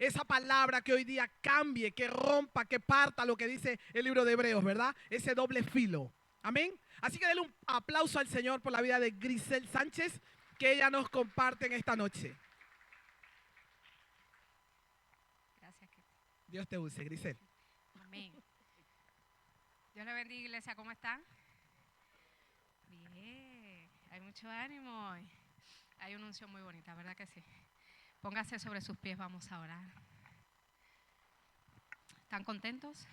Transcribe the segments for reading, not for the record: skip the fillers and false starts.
esa palabra que hoy día cambie, que rompa, que parta lo que dice el libro de Hebreos, ¿verdad? Ese doble filo. Amén. Así que denle un aplauso al Señor por la vida de Grisel Sánchez, que ella nos comparte en esta noche. Gracias. Dios te use, Grisel. Amén. Dios le bendiga, iglesia. ¿Cómo están? Bien. Hay mucho ánimo. Hay una unción muy bonita, ¿verdad que sí? Póngase sobre sus pies, vamos a orar. ¿Están contentos?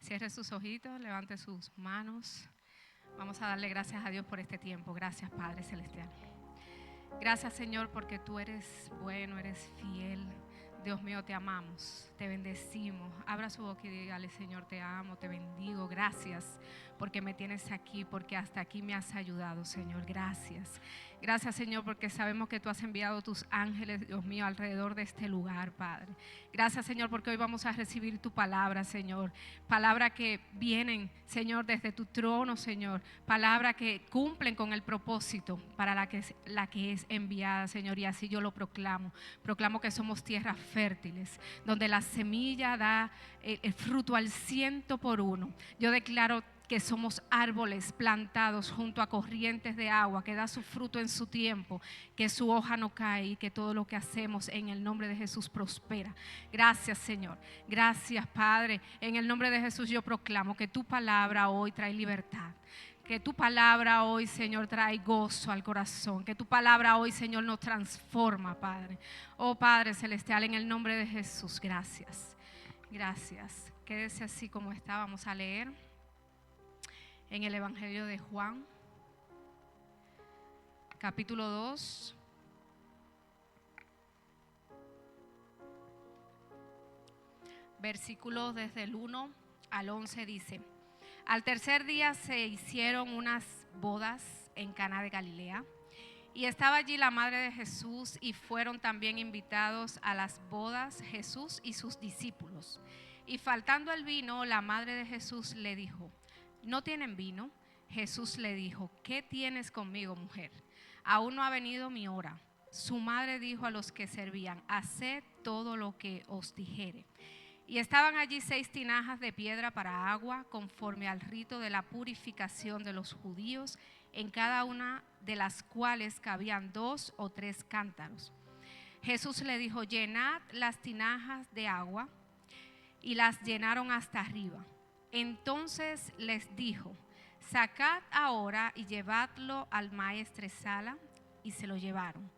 Cierre sus ojitos, levante sus manos. Vamos a darle gracias a Dios por este tiempo. Gracias, Padre Celestial. Gracias, Señor, porque tú eres bueno, eres fiel. Dios mío, te amamos, te bendecimos. Abra su boca y dígale: Señor, te amo, te bendigo. Gracias porque me tienes aquí, porque hasta aquí me has ayudado, Señor. Gracias. Gracias, Señor, porque sabemos que tú has enviado tus ángeles, Dios mío, alrededor de este lugar, Padre. Gracias, Señor, porque hoy vamos a recibir tu palabra, Señor. Palabra que vienen, Señor, desde tu trono, Señor. Palabra que cumplen con el propósito para la que es enviada, Señor. Y así yo lo proclamo. Proclamo que somos tierras fértiles, donde la semilla da el fruto al 100%. Yo declaro que somos árboles plantados junto a corrientes de agua, que da su fruto en su tiempo, que su hoja no cae y que todo lo que hacemos en el nombre de Jesús prospera. Gracias, Señor. Gracias, Padre. En el nombre de Jesús yo proclamo que tu palabra hoy trae libertad. Que tu palabra hoy, Señor, trae gozo al corazón. Que tu palabra hoy, Señor, nos transforma, Padre. Oh, Padre Celestial, en el nombre de Jesús, gracias. Gracias. Quédese así como está. Vamos a leer en el Evangelio de Juan, capítulo 2. Versículos desde el 1 al 11 dice: Al tercer día se hicieron unas bodas en Caná de Galilea, y estaba allí la madre de Jesús, y fueron también invitados a las bodas Jesús y sus discípulos. Y faltando el vino, la madre de Jesús le dijo: ¿No tienen vino? Jesús le dijo: ¿Qué tienes conmigo, mujer? Aún no ha venido mi hora. Su madre dijo a los que servían: Haced todo lo que os dijere. Y estaban allí 6 tinajas de piedra para agua, conforme al rito de la purificación de los judíos, en cada una de las cuales cabían 2 o 3 cántaros. Jesús le dijo: llenad las tinajas de agua, y las llenaron hasta arriba. Entonces les dijo: sacad ahora y llevadlo al maestresala, y se lo llevaron.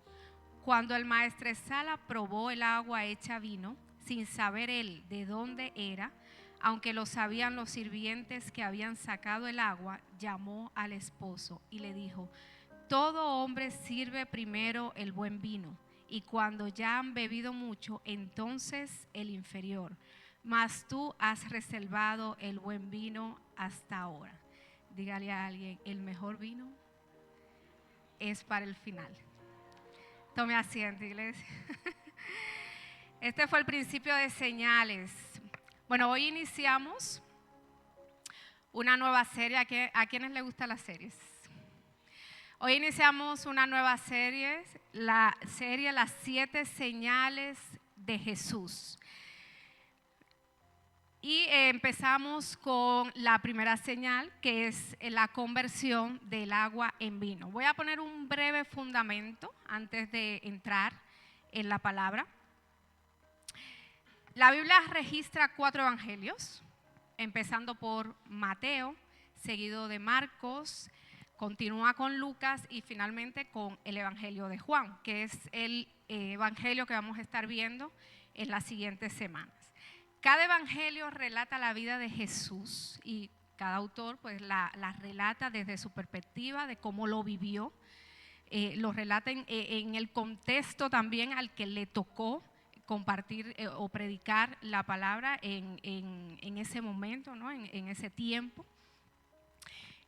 Cuando el maestresala probó el agua hecha vino, sin saber él de dónde era, aunque lo sabían los sirvientes que habían sacado el agua, llamó al esposo y le dijo: todo hombre sirve primero el buen vino, y cuando ya han bebido mucho, entonces el inferior. Mas tú has reservado el buen vino hasta ahora. Dígale a alguien: el mejor vino es para el final. Tome asiento, iglesia. Este fue el principio de señales. Bueno, hoy iniciamos una nueva serie. ¿A quiénes les gustan las series? Hoy iniciamos una nueva serie, Las 7 señales de Jesús. Y empezamos con la primera señal, que es la conversión del agua en vino. Voy a poner un breve fundamento antes de entrar en la palabra. La Biblia registra 4 evangelios, empezando por Mateo, seguido de Marcos, continúa con Lucas y finalmente con el Evangelio de Juan, que es el evangelio que vamos a estar viendo en las siguientes semanas. Cada evangelio relata la vida de Jesús y cada autor pues la relata desde su perspectiva de cómo lo vivió, lo relata en el contexto también al que le tocó compartir o predicar la palabra en ese momento, ¿no? en ese tiempo.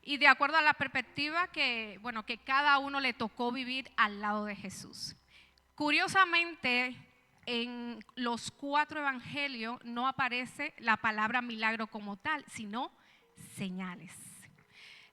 Y de acuerdo a la perspectiva que cada uno le tocó vivir al lado de Jesús. Curiosamente, en los 4 evangelios no aparece la palabra milagro como tal, sino señales.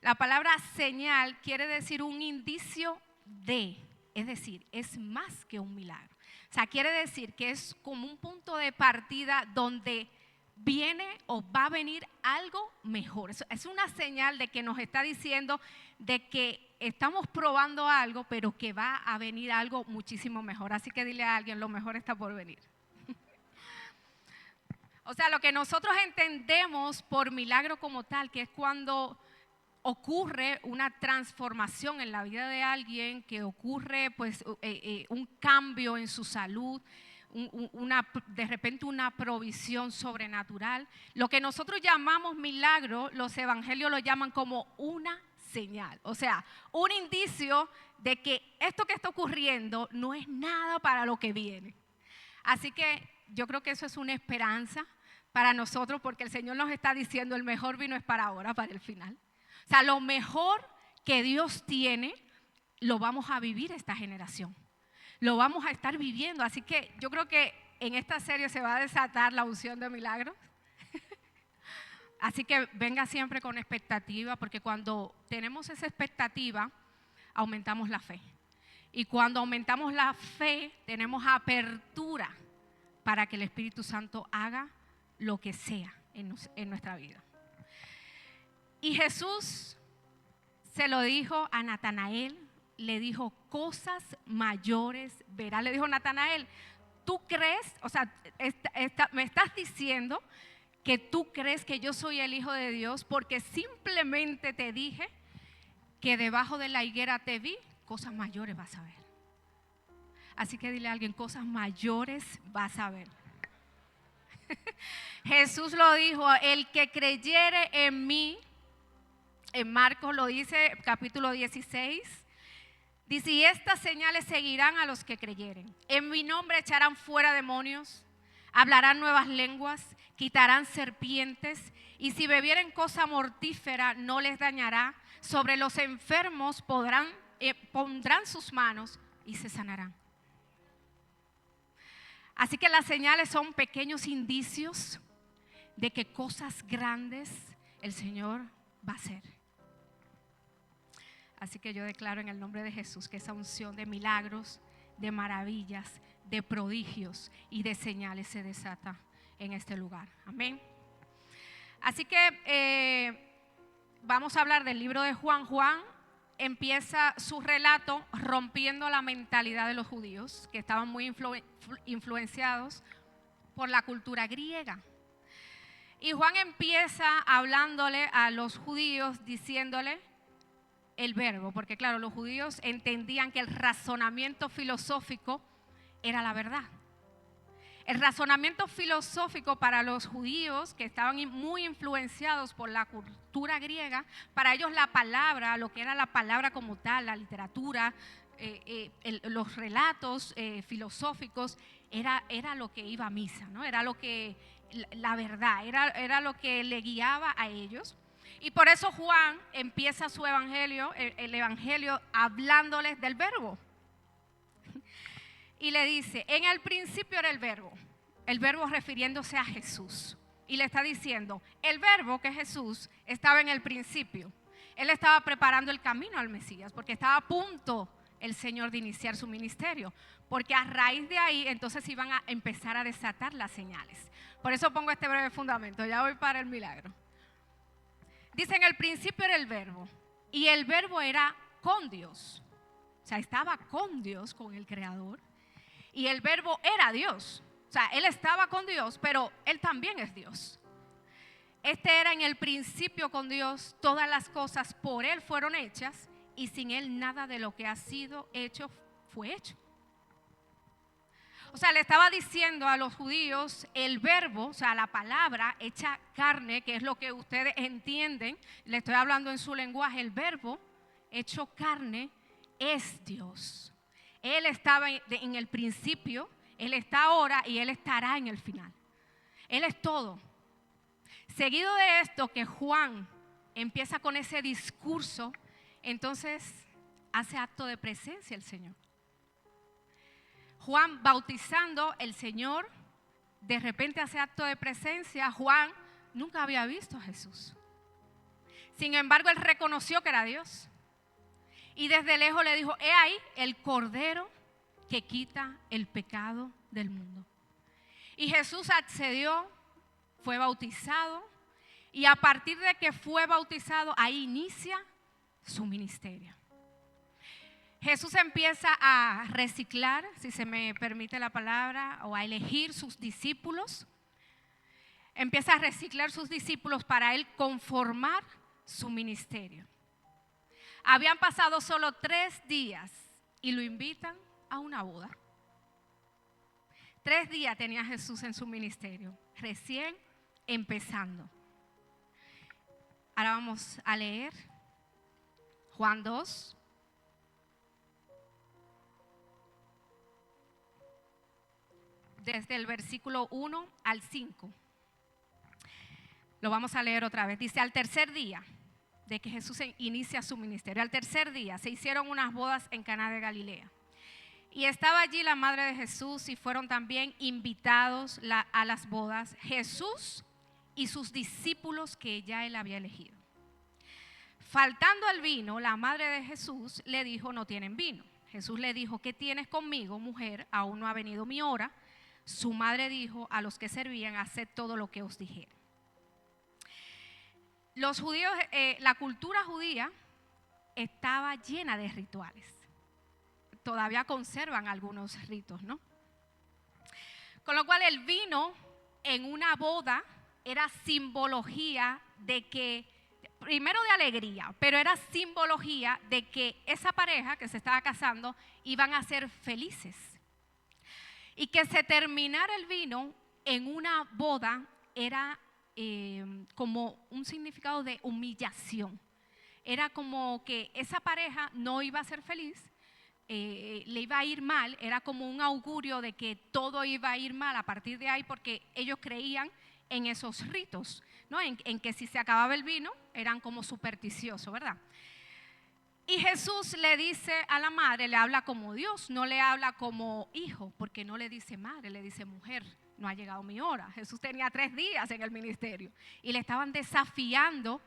La palabra señal quiere decir un indicio de, es decir, es más que un milagro. O sea, quiere decir que es como un punto de partida donde viene o va a venir algo mejor. Es una señal de que nos está diciendo de que estamos probando algo, pero que va a venir algo muchísimo mejor. Así que dile a alguien, lo mejor está por venir. O sea, lo que nosotros entendemos por milagro como tal, que es cuando ocurre una transformación en la vida de alguien, que ocurre pues un cambio en su salud, de repente una provisión sobrenatural. Lo que nosotros llamamos milagro, los evangelios lo llaman como una señal, o sea, un indicio de que esto que está ocurriendo no es nada para lo que viene. Así que yo creo que eso es una esperanza para nosotros, porque el Señor nos está diciendo el mejor vino es para ahora, para el final. O sea, lo mejor que Dios tiene lo vamos a vivir esta generación. Lo vamos a estar viviendo. Así que yo creo que en esta serie se va a desatar la unción de milagros. Así que venga siempre con expectativa, porque cuando tenemos esa expectativa, aumentamos la fe. Y cuando aumentamos la fe, tenemos apertura para que el Espíritu Santo haga lo que sea en nuestra vida. Y Jesús se lo dijo a Natanael, le dijo, cosas mayores verás. Le dijo, Natanael, ¿tú crees? O sea, me estás diciendo que tú crees que yo soy el Hijo de Dios porque simplemente te dije que debajo de la higuera te vi, cosas mayores vas a ver. Así que dile a alguien, cosas mayores vas a ver. Jesús lo dijo, el que creyere en mí, en Marcos lo dice, capítulo 16, dice, y estas señales seguirán a los que creyeren. En mi nombre echarán fuera demonios, hablarán nuevas lenguas, quitarán serpientes, y si bebieren cosa mortífera no les dañará. Sobre los enfermos pondrán sus manos y se sanarán. Así que las señales son pequeños indicios de que cosas grandes el Señor va a hacer. Así que yo declaro en el nombre de Jesús que esa unción de milagros, de maravillas, de prodigios y de señales se desata en este lugar. Amén. Así que vamos a hablar del libro de Juan. Juan empieza su relato rompiendo la mentalidad de los judíos, que estaban muy influenciados por la cultura griega. Y Juan empieza hablándole a los judíos, diciéndole el verbo, porque claro, los judíos entendían que el razonamiento filosófico era la verdad. El razonamiento filosófico para los judíos, que estaban muy influenciados por la cultura griega, para ellos la palabra, lo que era la palabra como tal, la literatura, los relatos filosóficos, era lo que iba a misa, ¿no? Era lo que, la verdad, era lo que le guiaba a ellos. Y por eso Juan empieza su evangelio, el evangelio, hablándoles del verbo. Y le dice, en el principio era el verbo refiriéndose a Jesús. Y le está diciendo, el verbo, que es Jesús, estaba en el principio. Él estaba preparando el camino al Mesías, porque estaba a punto el Señor de iniciar su ministerio. Porque a raíz de ahí, entonces iban a empezar a desatar las señales. Por eso pongo este breve fundamento, ya voy para el milagro. Dice, en el principio era el verbo, y el verbo era con Dios. O sea, estaba con Dios, con el Creador. Y el verbo era Dios. O sea, Él estaba con Dios, pero Él también es Dios. Este era en el principio con Dios. Todas las cosas por Él fueron hechas, y sin Él nada de lo que ha sido hecho fue hecho. O sea, le estaba diciendo a los judíos, el verbo, o sea, la palabra hecha carne, que es lo que ustedes entienden, le estoy hablando en su lenguaje, el verbo hecho carne es Dios. Él estaba en el principio, Él está ahora y Él estará en el final. Él es todo. Seguido de esto, que Juan empieza con ese discurso, entonces hace acto de presencia el Señor. Juan bautizando, el Señor de repente hace acto de presencia. Juan nunca había visto a Jesús. Sin embargo, él reconoció que era Dios. Y desde lejos le dijo, he ahí el Cordero que quita el pecado del mundo. Y Jesús accedió, fue bautizado, y a partir de que fue bautizado, ahí inicia su ministerio. Jesús empieza a reciclar, si se me permite la palabra, o a elegir sus discípulos. Empieza a reciclar sus discípulos para él conformar su ministerio. Habían pasado solo 3 días y lo invitan a una boda. 3 días tenía Jesús en su ministerio, recién empezando. Ahora vamos a leer Juan 2. Desde el versículo 1 al 5. Lo vamos a leer otra vez. Dice, al tercer día de que Jesús inicia su ministerio, al tercer día se hicieron unas bodas en Caná de Galilea. Y estaba allí la madre de Jesús y fueron también invitados a las bodas Jesús y sus discípulos que ya él había elegido. Faltando el vino, la madre de Jesús le dijo, no tienen vino. Jesús le dijo, ¿qué tienes conmigo, mujer? Aún no ha venido mi hora. Su madre dijo a los que servían, haced todo lo que os dijere. Los judíos, la cultura judía estaba llena de rituales. Todavía conservan algunos ritos, ¿no? Con lo cual el vino en una boda era simbología de que, primero de alegría, pero era simbología de que esa pareja que se estaba casando iban a ser felices. Y que se terminara el vino en una boda era como un significado de humillación. Era como que esa pareja no iba a ser feliz, le iba a ir mal, era como un augurio de que todo iba a ir mal a partir de ahí porque ellos creían en esos ritos, ¿no? En que si se acababa el vino eran como supersticiosos, ¿verdad? Y Jesús le dice a la madre, le habla como Dios, no le habla como hijo, porque no le dice madre, le dice mujer, no ha llegado mi hora. Jesús tenía 3 días en el ministerio y le estaban desafiando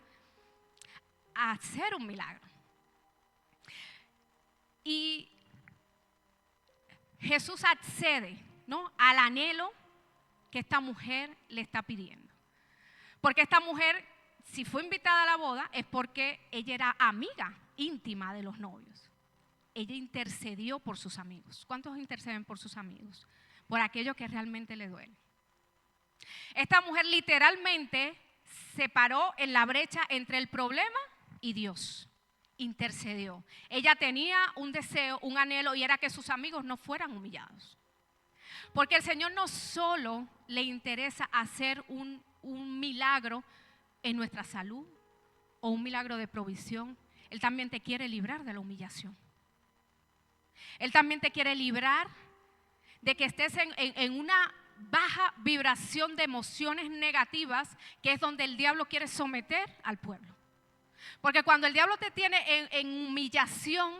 a hacer un milagro. Y Jesús accede, ¿no?, al anhelo que esta mujer le está pidiendo. Porque esta mujer, si fue invitada a la boda, es porque ella era amiga íntima de los novios. Ella intercedió por sus amigos. ¿Cuántos interceden por sus amigos? Por aquello que realmente le duele. Esta mujer literalmente se paró en la brecha entre el problema y Dios. Intercedió. Ella tenía un deseo, un anhelo, y era que sus amigos no fueran humillados. Porque el Señor no solo le interesa hacer un milagro en nuestra salud o un milagro de provisión. Él también te quiere librar de la humillación. Él también te quiere librar de que estés en una baja vibración de emociones negativas, que es donde el diablo quiere someter al pueblo. Porque cuando el diablo te tiene en humillación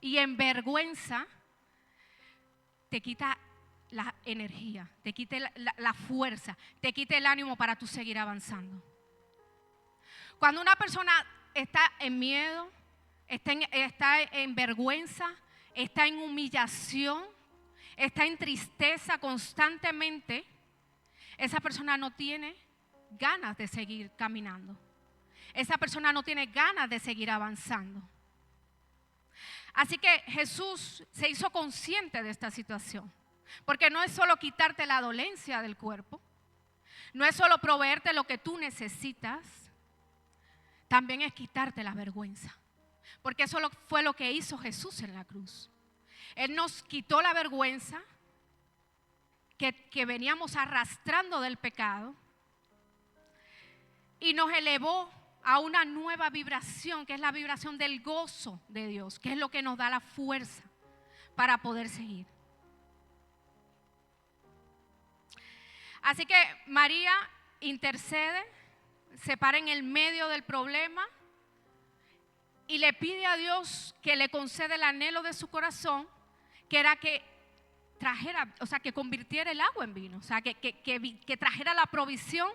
y en vergüenza, te quita la energía, te quita la fuerza, te quita el ánimo para tú seguir avanzando. Cuando una persona está en miedo, está en vergüenza, está en humillación, está en tristeza constantemente, esa persona no tiene ganas de seguir caminando. Esa persona no tiene ganas de seguir avanzando. Así que Jesús se hizo consciente de esta situación. Porque no es solo quitarte la dolencia del cuerpo, no es solo proveerte lo que tú necesitas, también es quitarte la vergüenza. Porque eso fue lo que hizo Jesús en la cruz. Él nos quitó la vergüenza que veníamos arrastrando del pecado y nos elevó a una nueva vibración, que es la vibración del gozo de Dios, que es lo que nos da la fuerza para poder seguir. Así que María intercede, se para en el medio del problema y le pide a Dios que le conceda el anhelo de su corazón, que era que trajera, o sea, que convirtiera el agua en vino, o sea, que trajera la provisión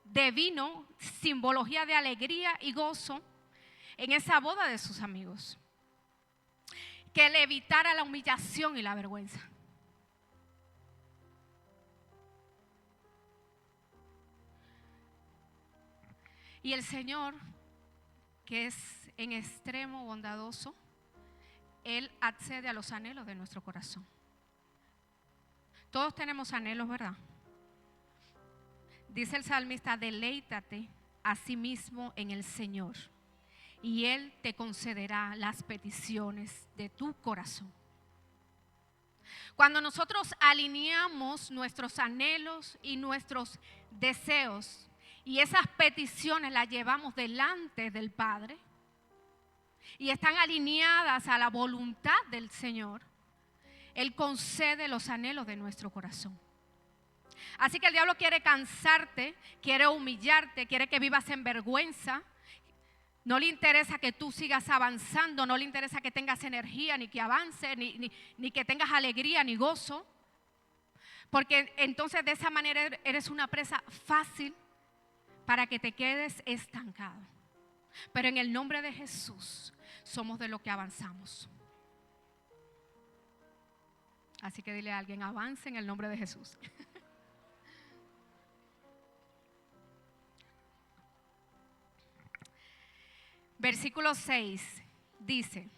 de vino, simbología de alegría y gozo en esa boda de sus amigos. Que le evitara la humillación y la vergüenza. Y el Señor, que es en extremo bondadoso, Él accede a los anhelos de nuestro corazón. Todos tenemos anhelos, ¿verdad? Dice el salmista: deleítate a sí mismo en el Señor, y Él te concederá las peticiones de tu corazón. Cuando nosotros alineamos nuestros anhelos y nuestros deseos, y esas peticiones las llevamos delante del Padre, y están alineadas a la voluntad del Señor, Él concede los anhelos de nuestro corazón. Así que el diablo quiere cansarte, quiere humillarte, quiere que vivas en vergüenza. No le interesa que tú sigas avanzando, no le interesa que tengas energía, ni que avances, ni que tengas alegría, ni gozo. Porque entonces de esa manera eres una presa fácil para que te quedes estancado. Pero en el nombre de Jesús somos de los que avanzamos. Así que dile a alguien: avance en el nombre de Jesús. Versículo 6 dice: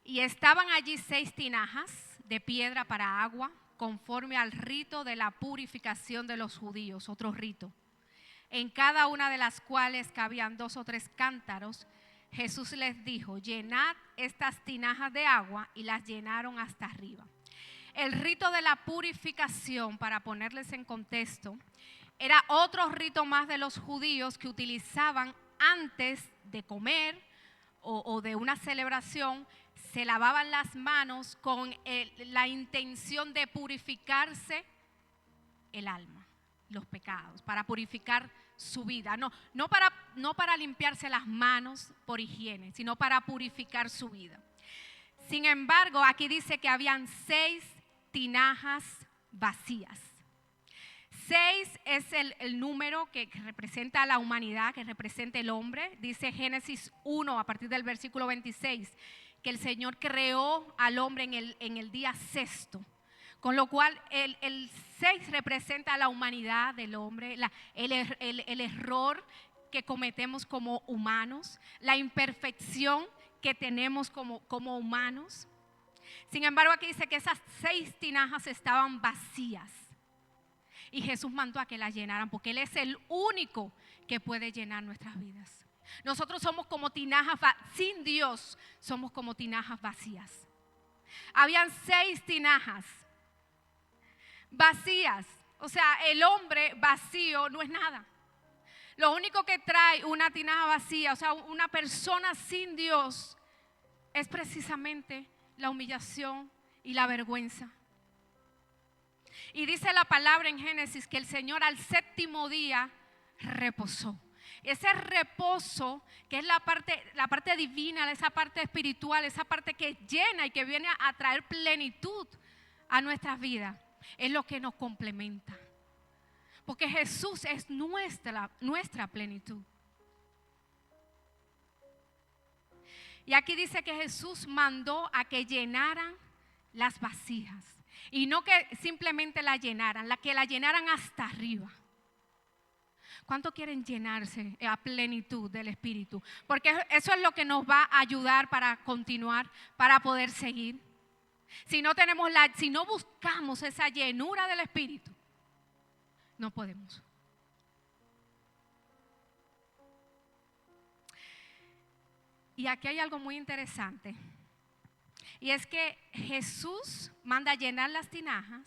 y estaban allí 6 tinajas de piedra para agua, conforme al rito de la purificación de los judíos, otro rito, en cada una de las cuales cabían 2 o 3 cántaros. Jesús les dijo: llenad estas tinajas de agua, y las llenaron hasta arriba. El rito de la purificación, para ponerles en contexto, era otro rito más de los judíos que utilizaban antes de comer o de una celebración. Se lavaban las manos con la intención de purificarse el alma, los pecados, para purificar su vida. No para limpiarse las manos por higiene, sino para purificar su vida. Sin embargo, aquí dice que habían 6 tinajas vacías. 6 es el número que representa a la humanidad, que representa el hombre. Dice Génesis 1 a partir del versículo 26 que el Señor creó al hombre en el día sexto. Con lo cual el 6 representa a la humanidad del hombre, el error que cometemos como humanos, la imperfección que tenemos como humanos. Sin embargo, aquí dice que esas 6 tinajas estaban vacías. Y Jesús mandó a que las llenaran, porque Él es el único que puede llenar nuestras vidas. Nosotros somos como tinajas, sin Dios somos como tinajas vacías. Habían 6 tinajas vacías. O sea, el hombre vacío no es nada. Lo único que trae una tinaja vacía, o sea, una persona sin Dios, es precisamente la humillación y la vergüenza. Y dice la palabra en Génesis que el Señor al 7º día reposó. Ese reposo, que es la parte divina, esa parte espiritual, esa parte que llena y que viene a traer plenitud a nuestras vidas, es lo que nos complementa. Porque Jesús es nuestra plenitud. Y aquí dice que Jesús mandó a que llenaran las vasijas. Y no que simplemente la llenaran, que la llenaran hasta arriba. ¿Cuánto quieren llenarse a plenitud del Espíritu? Porque eso es lo que nos va a ayudar para continuar, para poder seguir. Si no buscamos esa llenura del Espíritu, no podemos. Y aquí hay algo muy interesante. Y es que Jesús manda llenar las tinajas.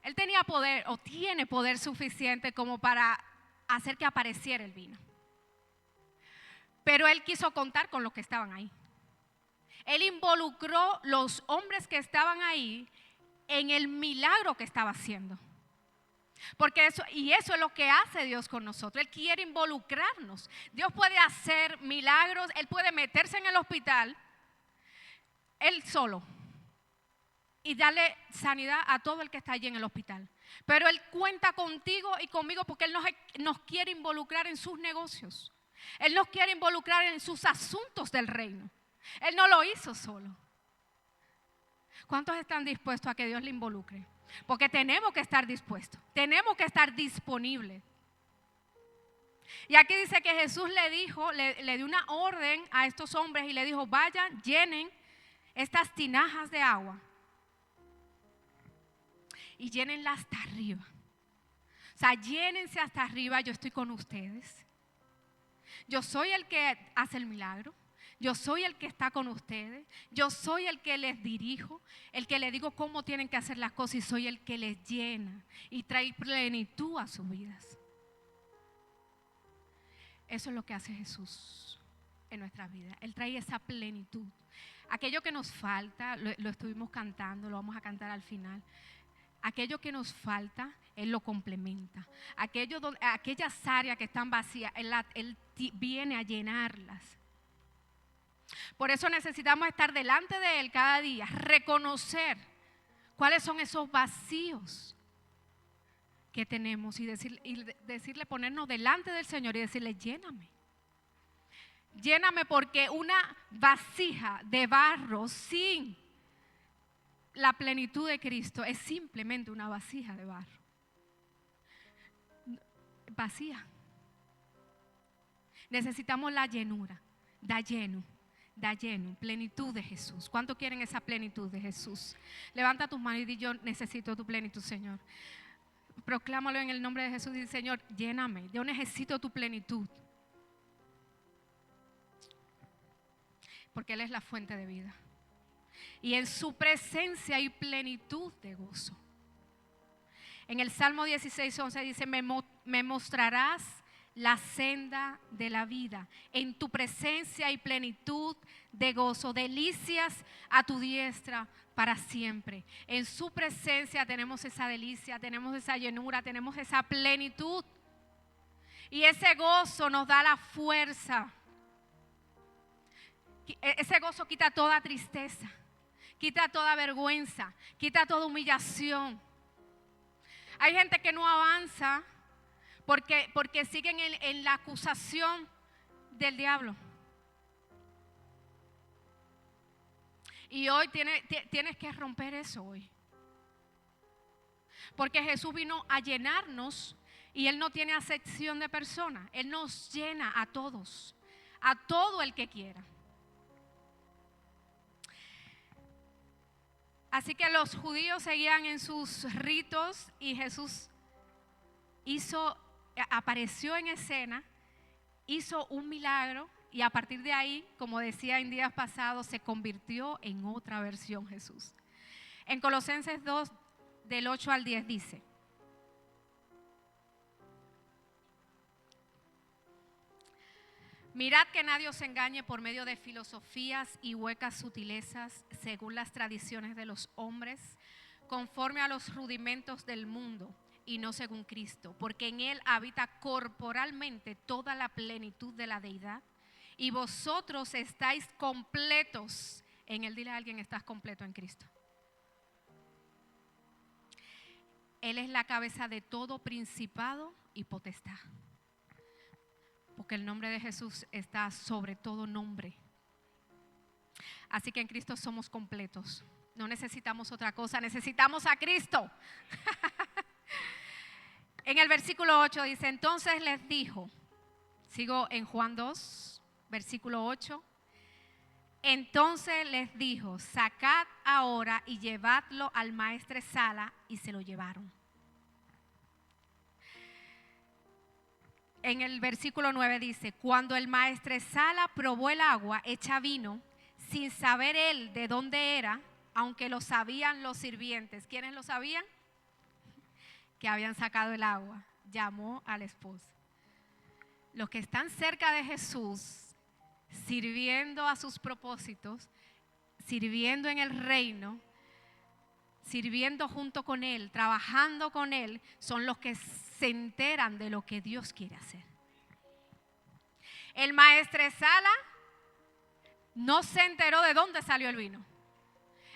Él tenía poder o tiene poder suficiente como para hacer que apareciera el vino. Pero Él quiso contar con los que estaban ahí. Él involucró los hombres que estaban ahí en el milagro que estaba haciendo. Porque eso es lo que hace Dios con nosotros. Él quiere involucrarnos. Dios puede hacer milagros. Él puede meterse en el hospital, Él solo, y darle sanidad a todo el que está allí en el hospital. Pero Él cuenta contigo y conmigo porque Él nos quiere involucrar en sus negocios. Él nos quiere involucrar en sus asuntos del reino. Él no lo hizo solo. ¿Cuántos están dispuestos a que Dios le involucre? Porque tenemos que estar dispuestos, tenemos que estar disponibles. Y aquí dice que Jesús le dijo, le dio una orden a estos hombres y le dijo, vayan, llenen estas tinajas de agua y llénenlas hasta arriba. O sea, llénense hasta arriba, yo estoy con ustedes. Yo soy el que hace el milagro. Yo soy el que está con ustedes. Yo soy el que les dirijo, el que les digo cómo tienen que hacer las cosas y soy el que les llena y trae plenitud a sus vidas. Eso es lo que hace Jesús en nuestra vida. Él trae esa plenitud. Aquello que nos falta, lo estuvimos cantando, lo vamos a cantar al final. Aquello que nos falta, Él lo complementa. Aquellas áreas que están vacías, Él viene a llenarlas. Por eso necesitamos estar delante de Él cada día, reconocer cuáles son esos vacíos que tenemos y decirle, ponernos delante del Señor y decirle, lléname. Lléname, porque una vasija de barro sin la plenitud de Cristo es simplemente una vasija de barro. Vacía. Necesitamos la llenura, da lleno, plenitud de Jesús. ¿Cuánto quieren esa plenitud de Jesús? Levanta tus manos y di, yo necesito tu plenitud, Señor. Proclámalo en el nombre de Jesús y di, Señor, lléname, yo necesito tu plenitud. Porque Él es la fuente de vida. Y en su presencia hay plenitud de gozo. En el Salmo 16:11 dice, me mostrarás la senda de la vida. En tu presencia hay plenitud de gozo, delicias a tu diestra para siempre. En su presencia tenemos esa delicia, tenemos esa llenura, tenemos esa plenitud. Y ese gozo nos da la fuerza. Ese gozo quita toda tristeza, quita toda vergüenza, quita toda humillación. Hay gente que no avanza porque siguen en la acusación del diablo. Y hoy tienes que romper eso hoy. Porque Jesús vino a llenarnos y Él no tiene acepción de personas. Él nos llena a todos, a todo el que quiera. Así que los judíos seguían en sus ritos y Jesús apareció en escena, hizo un milagro y a partir de ahí, como decía en días pasados, se convirtió en otra versión Jesús. En Colosenses 2, del 8 al 10 dice: mirad que nadie os engañe por medio de filosofías y huecas sutilezas, según las tradiciones de los hombres, conforme a los rudimentos del mundo, y no según Cristo, porque en Él habita corporalmente toda la plenitud de la deidad, y vosotros estáis completos en Él. Dile a alguien, estás completo en Cristo. Él es la cabeza de todo principado y potestad. Porque el nombre de Jesús está sobre todo nombre. Así que en Cristo somos completos. No necesitamos otra cosa, necesitamos a Cristo. En el versículo 8 dice, entonces les dijo, sigo en Juan 2, versículo 8. Entonces les dijo, sacad ahora y llevadlo al maestresala, y se lo llevaron. En el versículo 9 dice, cuando el maestresala probó el agua hecha vino, sin saber él de dónde era, aunque lo sabían los sirvientes. ¿Quiénes lo sabían? Que habían sacado el agua. Llamó al esposo. Los que están cerca de Jesús, sirviendo a sus propósitos, sirviendo en el reino, sirviendo junto con Él, trabajando con Él, son los que se enteran de lo que Dios quiere hacer. El maestresala no se enteró de dónde salió el vino.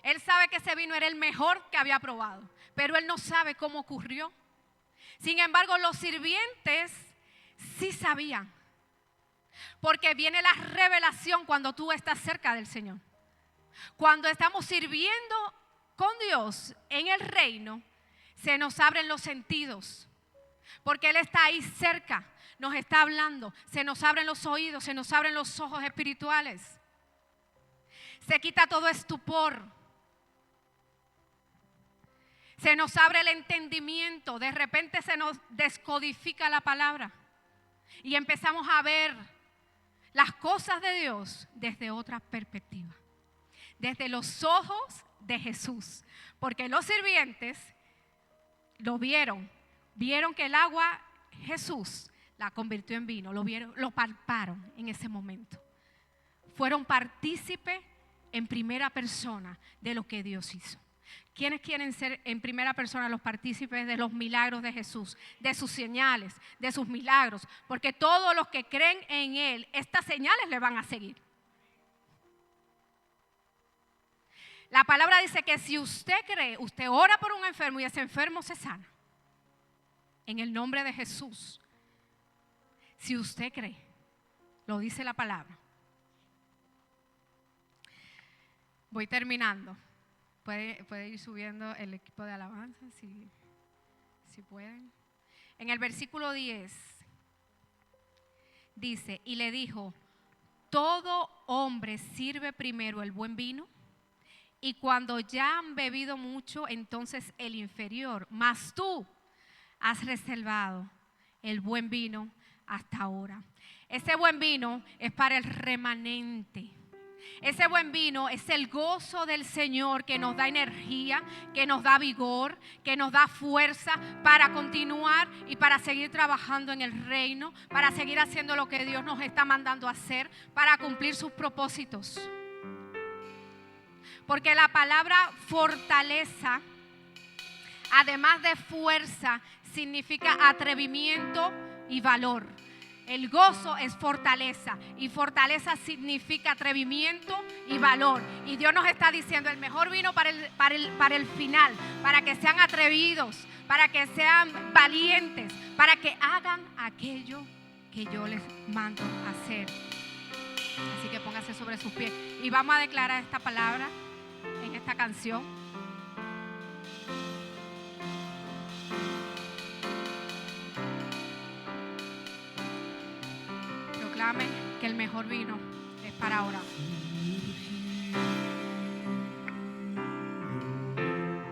Él sabe que ese vino era el mejor que había probado, pero él no sabe cómo ocurrió. Sin embargo, los sirvientes sí sabían, porque viene la revelación cuando tú estás cerca del Señor. Cuando estamos sirviendo con Dios en el reino, se nos abren los sentidos. Porque Él está ahí cerca, nos está hablando, se nos abren los oídos, se nos abren los ojos espirituales. Se quita todo estupor. Se nos abre el entendimiento, de repente se nos descodifica la palabra y empezamos a ver las cosas de Dios desde otra perspectiva, desde los ojos de Jesús. Porque los sirvientes lo vieron que el agua Jesús la convirtió en vino, lo vieron, lo palparon en ese momento. Fueron partícipes en primera persona de lo que Dios hizo. ¿Quiénes quieren ser en primera persona los partícipes de los milagros de Jesús, de sus señales, de sus milagros? Porque todos los que creen en Él, estas señales le van a seguir. La palabra dice que si usted cree, usted ora por un enfermo y ese enfermo se sana. En el nombre de Jesús. Si usted cree, lo dice la palabra. Voy terminando. Puede ir subiendo el equipo de alabanza si pueden. En el versículo 10 dice, y le dijo, todo hombre sirve primero el buen vino y cuando ya han bebido mucho, entonces el inferior. Mas tú has reservado el buen vino hasta ahora. Ese buen vino es para el remanente. Ese buen vino es el gozo del Señor que nos da energía, que nos da vigor, que nos da fuerza para continuar y para seguir trabajando en el reino, para seguir haciendo lo que Dios nos está mandando a hacer, para cumplir sus propósitos. Porque la palabra fortaleza, además de fuerza, significa atrevimiento y valor. El gozo es fortaleza y fortaleza significa atrevimiento y valor. Y Dios nos está diciendo el mejor vino para el final, para que sean atrevidos, para que sean valientes, para que hagan aquello que yo les mando a hacer. Así que póngase sobre sus pies y vamos a declarar esta palabra en esta canción. Proclame que el mejor vino es para ahora.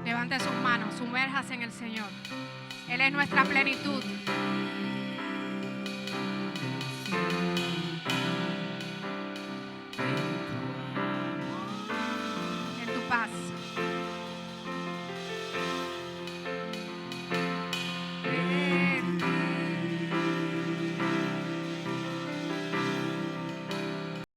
Levante sus manos, sumérjase en el Señor. Él es nuestra plenitud.